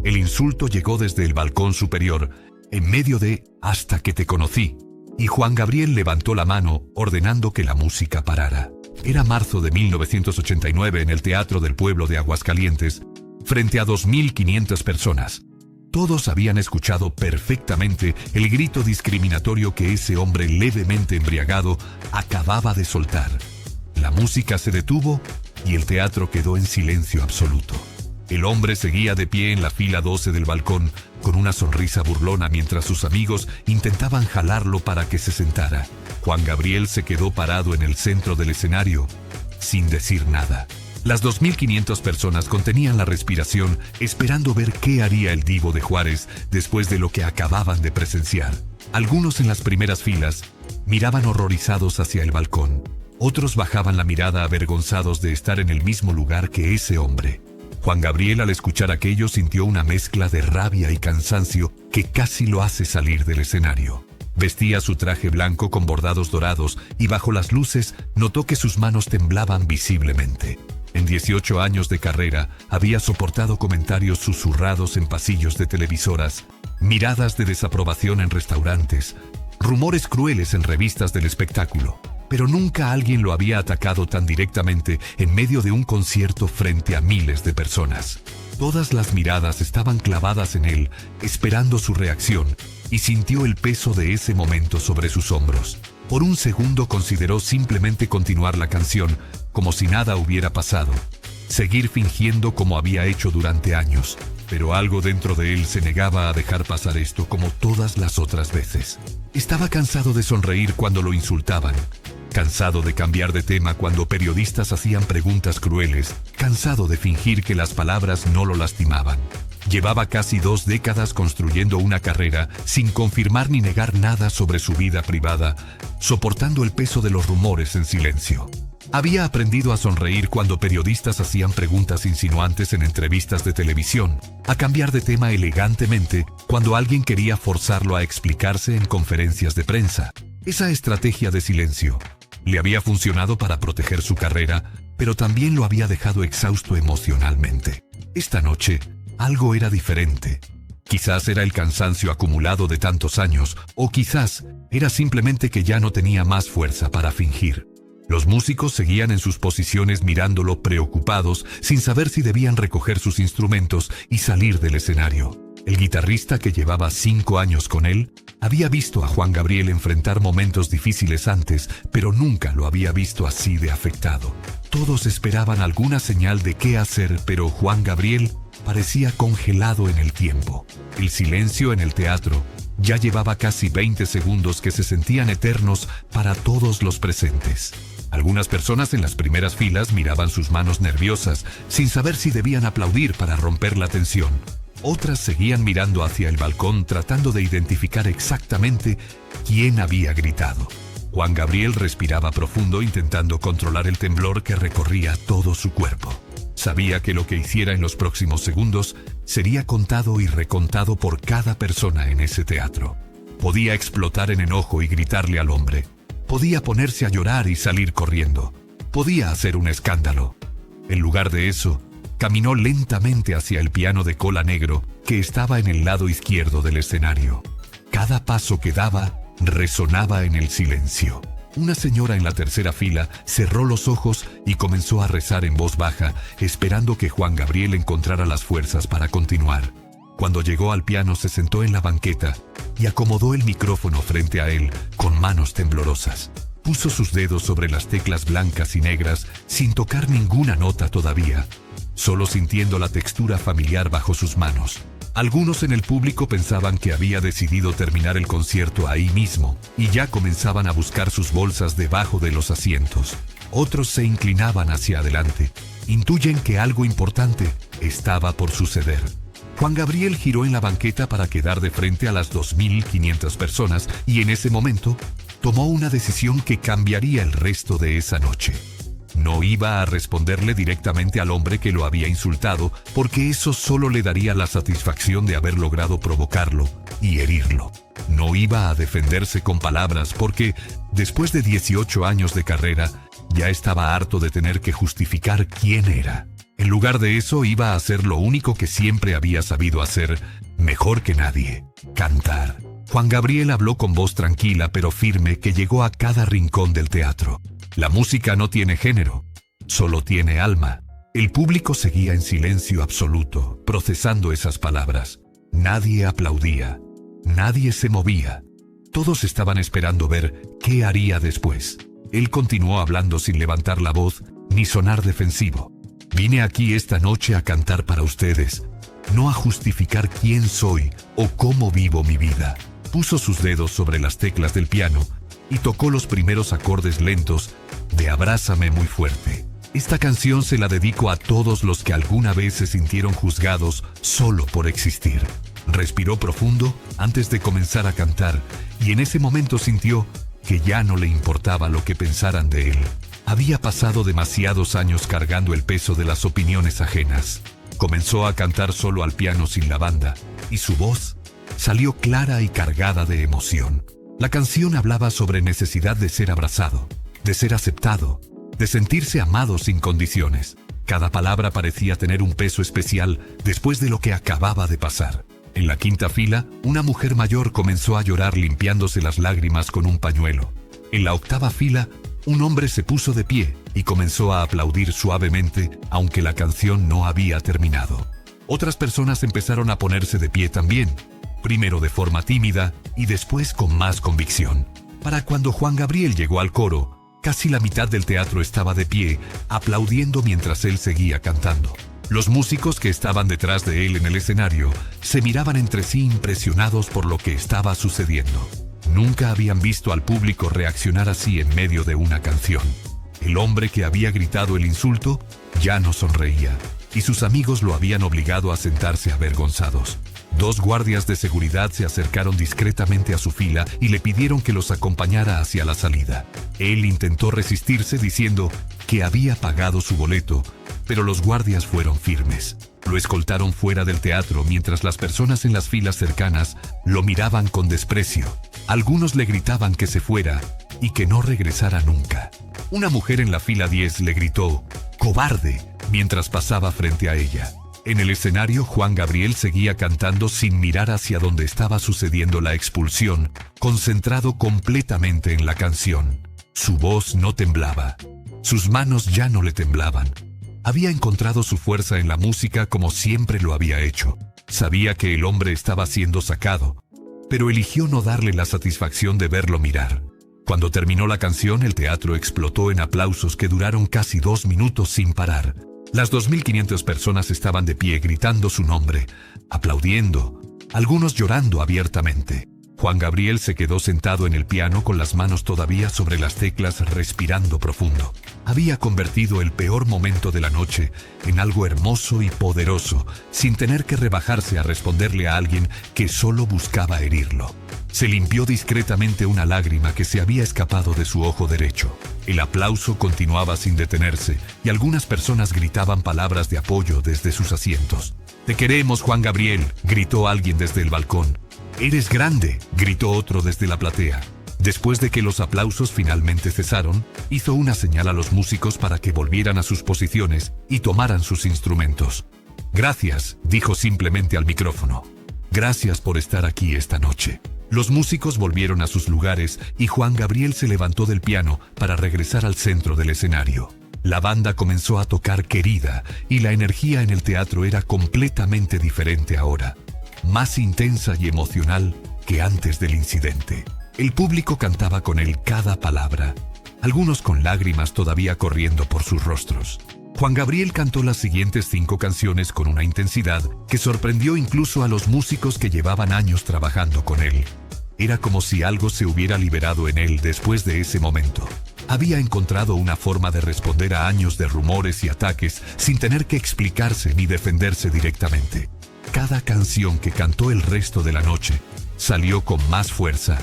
El insulto llegó desde el balcón superior, en medio de «Hasta que te conocí», y Juan Gabriel levantó la mano, ordenando que la música parara. Era marzo de 1989 en el Teatro del Pueblo de Aguascalientes, frente a 2.500 personas. Todos habían escuchado perfectamente el grito discriminatorio que ese hombre levemente embriagado acababa de soltar. La música se detuvo y el teatro quedó en silencio absoluto. El hombre seguía de pie en la fila 12 del balcón, con una sonrisa burlona mientras sus amigos intentaban jalarlo para que se sentara. Juan Gabriel se quedó parado en el centro del escenario, sin decir nada. Las 2.500 personas contenían la respiración, esperando ver qué haría el Divo de Juárez después de lo que acababan de presenciar. Algunos en las primeras filas miraban horrorizados hacia el balcón. Otros bajaban la mirada avergonzados de estar en el mismo lugar que ese hombre. Juan Gabriel, al escuchar aquello, sintió una mezcla de rabia y cansancio que casi lo hace salir del escenario. Vestía su traje blanco con bordados dorados y bajo las luces notó que sus manos temblaban visiblemente. En 18 años de carrera había soportado comentarios susurrados en pasillos de televisoras, miradas de desaprobación en restaurantes, rumores crueles en revistas del espectáculo. Pero nunca alguien lo había atacado tan directamente en medio de un concierto frente a miles de personas. Todas las miradas estaban clavadas en él, esperando su reacción, y sintió el peso de ese momento sobre sus hombros. Por un segundo consideró simplemente continuar la canción, como si nada hubiera pasado. Seguir fingiendo como había hecho durante años. Pero algo dentro de él se negaba a dejar pasar esto como todas las otras veces. Estaba cansado de sonreír cuando lo insultaban. Cansado de cambiar de tema cuando periodistas hacían preguntas crueles. Cansado de fingir que las palabras no lo lastimaban. Llevaba casi 2 décadas construyendo una carrera sin confirmar ni negar nada sobre su vida privada, soportando el peso de los rumores en silencio. Había aprendido a sonreír cuando periodistas hacían preguntas insinuantes en entrevistas de televisión, a cambiar de tema elegantemente cuando alguien quería forzarlo a explicarse en conferencias de prensa. Esa estrategia de silencio le había funcionado para proteger su carrera, pero también lo había dejado exhausto emocionalmente. Esta noche, algo era diferente. Quizás era el cansancio acumulado de tantos años, o quizás era simplemente que ya no tenía más fuerza para fingir. Los músicos seguían en sus posiciones mirándolo preocupados, sin saber si debían recoger sus instrumentos y salir del escenario. El guitarrista, que llevaba 5 años con él, había visto a Juan Gabriel enfrentar momentos difíciles antes, pero nunca lo había visto así de afectado. Todos esperaban alguna señal de qué hacer, pero Juan Gabriel parecía congelado en el tiempo. El silencio en el teatro ya llevaba casi 20 segundos que se sentían eternos para todos los presentes. Algunas personas en las primeras filas miraban sus manos nerviosas, sin saber si debían aplaudir para romper la tensión. Otras seguían mirando hacia el balcón tratando de identificar exactamente quién había gritado. Juan Gabriel respiraba profundo intentando controlar el temblor que recorría todo su cuerpo. Sabía que lo que hiciera en los próximos segundos sería contado y recontado por cada persona en ese teatro. Podía explotar en enojo y gritarle al hombre. Podía ponerse a llorar y salir corriendo. Podía hacer un escándalo. En lugar de eso, caminó lentamente hacia el piano de cola negro que estaba en el lado izquierdo del escenario. Cada paso que daba resonaba en el silencio. Una señora en la tercera fila cerró los ojos y comenzó a rezar en voz baja, esperando que Juan Gabriel encontrara las fuerzas para continuar. Cuando llegó al piano, se sentó en la banqueta y acomodó el micrófono frente a él con manos temblorosas. Puso sus dedos sobre las teclas blancas y negras sin tocar ninguna nota todavía, solo sintiendo la textura familiar bajo sus manos. Algunos en el público pensaban que había decidido terminar el concierto ahí mismo y ya comenzaban a buscar sus bolsas debajo de los asientos. Otros se inclinaban hacia adelante. Intuyen que algo importante estaba por suceder. Juan Gabriel giró en la banqueta para quedar de frente a las 2.500 personas y en ese momento tomó una decisión que cambiaría el resto de esa noche. No iba a responderle directamente al hombre que lo había insultado, porque eso solo le daría la satisfacción de haber logrado provocarlo y herirlo. No iba a defenderse con palabras porque, después de 18 años de carrera, ya estaba harto de tener que justificar quién era. En lugar de eso, iba a hacer lo único que siempre había sabido hacer, mejor que nadie: cantar. Juan Gabriel habló con voz tranquila pero firme que llegó a cada rincón del teatro. La música no tiene género, solo tiene alma. El público seguía en silencio absoluto, procesando esas palabras. Nadie aplaudía, nadie se movía. Todos estaban esperando ver qué haría después. Él continuó hablando sin levantar la voz ni sonar defensivo. Vine aquí esta noche a cantar para ustedes, no a justificar quién soy o cómo vivo mi vida. Puso sus dedos sobre las teclas del piano y tocó los primeros acordes lentos de Abrázame muy fuerte. Esta canción se la dedico a todos los que alguna vez se sintieron juzgados solo por existir. Respiró profundo antes de comenzar a cantar y en ese momento sintió que ya no le importaba lo que pensaran de él. Había pasado demasiados años cargando el peso de las opiniones ajenas. Comenzó a cantar solo al piano sin la banda y su voz salió clara y cargada de emoción. La canción hablaba sobre necesidad de ser abrazado, de ser aceptado, de sentirse amado sin condiciones. Cada palabra parecía tener un peso especial después de lo que acababa de pasar. En la quinta fila, una mujer mayor comenzó a llorar limpiándose las lágrimas con un pañuelo. En la octava fila, un hombre se puso de pie y comenzó a aplaudir suavemente, aunque la canción no había terminado. Otras personas empezaron a ponerse de pie también, primero de forma tímida y después con más convicción. Para cuando Juan Gabriel llegó al coro, casi la mitad del teatro estaba de pie, aplaudiendo mientras él seguía cantando. Los músicos que estaban detrás de él en el escenario se miraban entre sí impresionados por lo que estaba sucediendo. Nunca habían visto al público reaccionar así en medio de una canción. El hombre que había gritado el insulto ya no sonreía, y sus amigos lo habían obligado a sentarse avergonzados. Dos guardias de seguridad se acercaron discretamente a su fila y le pidieron que los acompañara hacia la salida. Él intentó resistirse diciendo que había pagado su boleto, pero los guardias fueron firmes. Lo escoltaron fuera del teatro mientras las personas en las filas cercanas lo miraban con desprecio. Algunos le gritaban que se fuera y que no regresara nunca. Una mujer en la fila 10 le gritó «¡Cobarde!» mientras pasaba frente a ella. En el escenario, Juan Gabriel seguía cantando sin mirar hacia donde estaba sucediendo la expulsión, concentrado completamente en la canción. Su voz no temblaba. Sus manos ya no le temblaban. Había encontrado su fuerza en la música como siempre lo había hecho. Sabía que el hombre estaba siendo sacado, pero eligió no darle la satisfacción de verlo mirar. Cuando terminó la canción, el teatro explotó en aplausos que duraron casi 2 minutos sin parar. Las 2.500 personas estaban de pie gritando su nombre, aplaudiendo, algunos llorando abiertamente. Juan Gabriel se quedó sentado en el piano con las manos todavía sobre las teclas, respirando profundo. Había convertido el peor momento de la noche en algo hermoso y poderoso, sin tener que rebajarse a responderle a alguien que solo buscaba herirlo. Se limpió discretamente una lágrima que se había escapado de su ojo derecho. El aplauso continuaba sin detenerse y algunas personas gritaban palabras de apoyo desde sus asientos. «Te queremos, Juan Gabriel», gritó alguien desde el balcón. «Eres grande», gritó otro desde la platea. Después de que los aplausos finalmente cesaron, hizo una señal a los músicos para que volvieran a sus posiciones y tomaran sus instrumentos. «Gracias», dijo simplemente al micrófono. «Gracias por estar aquí esta noche». Los músicos volvieron a sus lugares y Juan Gabriel se levantó del piano para regresar al centro del escenario. La banda comenzó a tocar Querida y la energía en el teatro era completamente diferente ahora, más intensa y emocional que antes del incidente. El público cantaba con él cada palabra, algunos con lágrimas todavía corriendo por sus rostros. Juan Gabriel cantó las siguientes 5 canciones con una intensidad que sorprendió incluso a los músicos que llevaban años trabajando con él. Era como si algo se hubiera liberado en él después de ese momento. Había encontrado una forma de responder a años de rumores y ataques sin tener que explicarse ni defenderse directamente. Cada canción que cantó el resto de la noche salió con más fuerza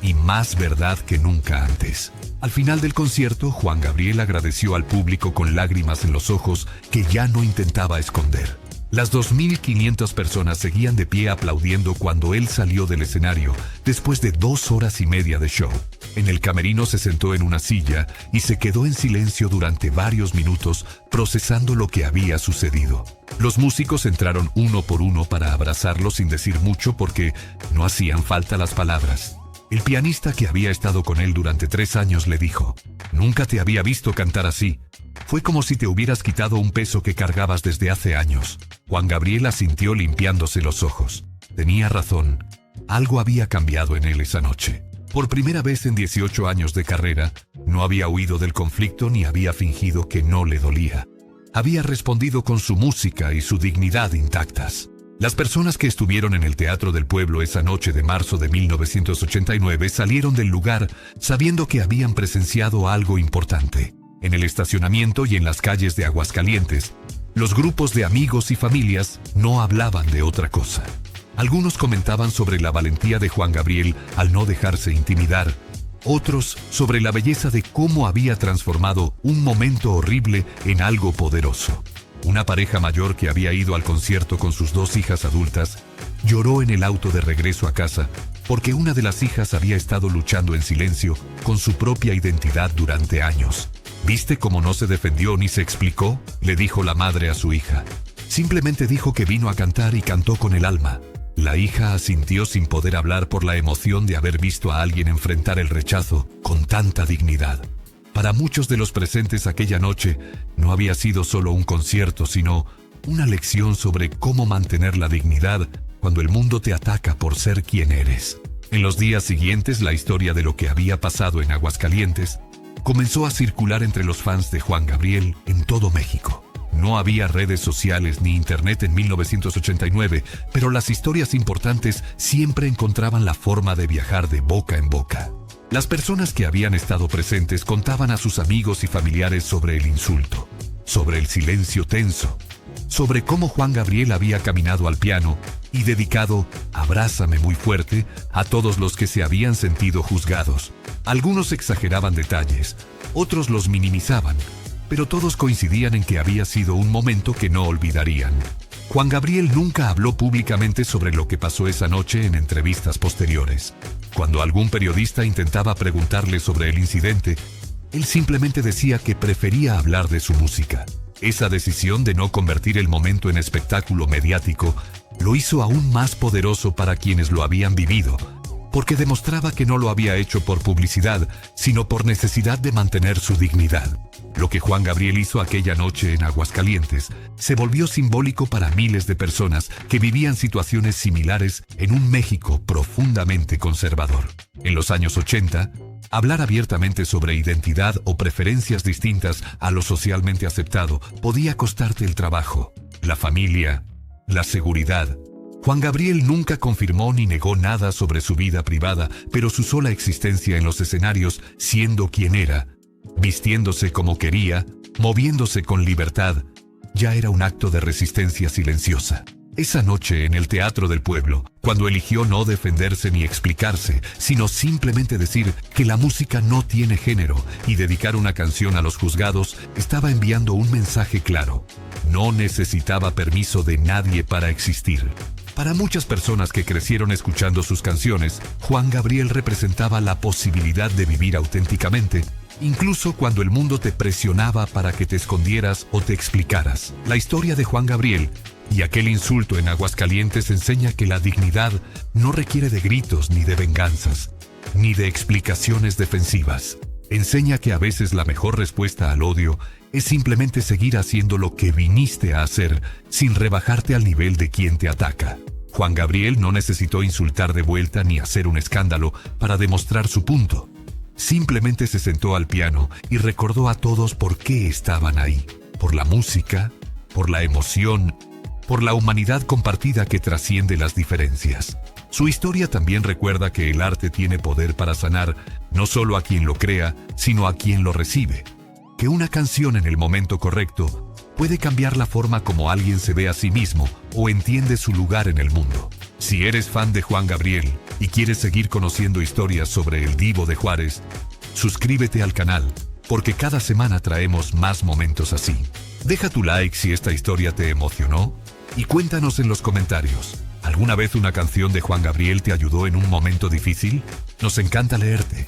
y más verdad que nunca antes. Al final del concierto, Juan Gabriel agradeció al público con lágrimas en los ojos que ya no intentaba esconder. Las 2.500 personas seguían de pie aplaudiendo cuando él salió del escenario después de 2 horas y media de show. En el camerino se sentó en una silla y se quedó en silencio durante varios minutos procesando lo que había sucedido. Los músicos entraron uno por uno para abrazarlo sin decir mucho porque no hacían falta las palabras. El pianista que había estado con él durante 3 años le dijo: «Nunca te había visto cantar así. Fue como si te hubieras quitado un peso que cargabas desde hace años». Juan Gabriel asintió limpiándose los ojos. Tenía razón. Algo había cambiado en él esa noche. Por primera vez en 18 años de carrera, no había huido del conflicto ni había fingido que no le dolía. Había respondido con su música y su dignidad intactas. Las personas que estuvieron en el Teatro del Pueblo esa noche de marzo de 1989 salieron del lugar sabiendo que habían presenciado algo importante. En el estacionamiento y en las calles de Aguascalientes, los grupos de amigos y familias no hablaban de otra cosa. Algunos comentaban sobre la valentía de Juan Gabriel al no dejarse intimidar, otros sobre la belleza de cómo había transformado un momento horrible en algo poderoso. Una pareja mayor que había ido al concierto con sus 2 hijas adultas lloró en el auto de regreso a casa porque una de las hijas había estado luchando en silencio con su propia identidad durante años. «¿Viste cómo no se defendió ni se explicó?», le dijo la madre a su hija. «Simplemente dijo que vino a cantar y cantó con el alma». La hija asintió sin poder hablar por la emoción de haber visto a alguien enfrentar el rechazo con tanta dignidad. Para muchos de los presentes aquella noche, no había sido solo un concierto, sino una lección sobre cómo mantener la dignidad cuando el mundo te ataca por ser quien eres. En los días siguientes, la historia de lo que había pasado en Aguascalientes comenzó a circular entre los fans de Juan Gabriel en todo México. No había redes sociales ni internet en 1989, pero las historias importantes siempre encontraban la forma de viajar de boca en boca. Las personas que habían estado presentes contaban a sus amigos y familiares sobre el insulto, sobre el silencio tenso, sobre cómo Juan Gabriel había caminado al piano y dedicado «Abrázame» muy fuerte a todos los que se habían sentido juzgados. Algunos exageraban detalles, otros los minimizaban, pero todos coincidían en que había sido un momento que no olvidarían. Juan Gabriel nunca habló públicamente sobre lo que pasó esa noche en entrevistas posteriores. Cuando algún periodista intentaba preguntarle sobre el incidente, él simplemente decía que prefería hablar de su música. Esa decisión de no convertir el momento en espectáculo mediático lo hizo aún más poderoso para quienes lo habían vivido, porque demostraba que no lo había hecho por publicidad, sino por necesidad de mantener su dignidad. Lo que Juan Gabriel hizo aquella noche en Aguascalientes se volvió simbólico para miles de personas que vivían situaciones similares en un México profundamente conservador. En los años 80, hablar abiertamente sobre identidad o preferencias distintas a lo socialmente aceptado podía costarte el trabajo, la familia, la seguridad. Juan Gabriel nunca confirmó ni negó nada sobre su vida privada, pero su sola existencia en los escenarios, siendo quien era, vistiéndose como quería, moviéndose con libertad, ya era un acto de resistencia silenciosa. Esa noche en el Teatro del Pueblo, cuando eligió no defenderse ni explicarse, sino simplemente decir que la música no tiene género y dedicar una canción a los juzgados, estaba enviando un mensaje claro. No necesitaba permiso de nadie para existir. Para muchas personas que crecieron escuchando sus canciones, Juan Gabriel representaba la posibilidad de vivir auténticamente, incluso cuando el mundo te presionaba para que te escondieras o te explicaras. La historia de Juan Gabriel y aquel insulto en Aguascalientes enseña que la dignidad no requiere de gritos ni de venganzas, ni de explicaciones defensivas. Enseña que a veces la mejor respuesta al odio es simplemente seguir haciendo lo que viniste a hacer sin rebajarte al nivel de quien te ataca. Juan Gabriel no necesitó insultar de vuelta ni hacer un escándalo para demostrar su punto. Simplemente se sentó al piano y recordó a todos por qué estaban ahí. Por la música, por la emoción, por la humanidad compartida que trasciende las diferencias. Su historia también recuerda que el arte tiene poder para sanar no solo a quien lo crea, sino a quien lo recibe. Que una canción en el momento correcto puede cambiar la forma como alguien se ve a sí mismo o entiende su lugar en el mundo. Si eres fan de Juan Gabriel y quieres seguir conociendo historias sobre el Divo de Juárez, suscríbete al canal, porque cada semana traemos más momentos así. Deja tu like si esta historia te emocionó, Y cuéntanos en los comentarios, ¿alguna vez una canción de Juan Gabriel te ayudó en un momento difícil? Nos encanta leerte.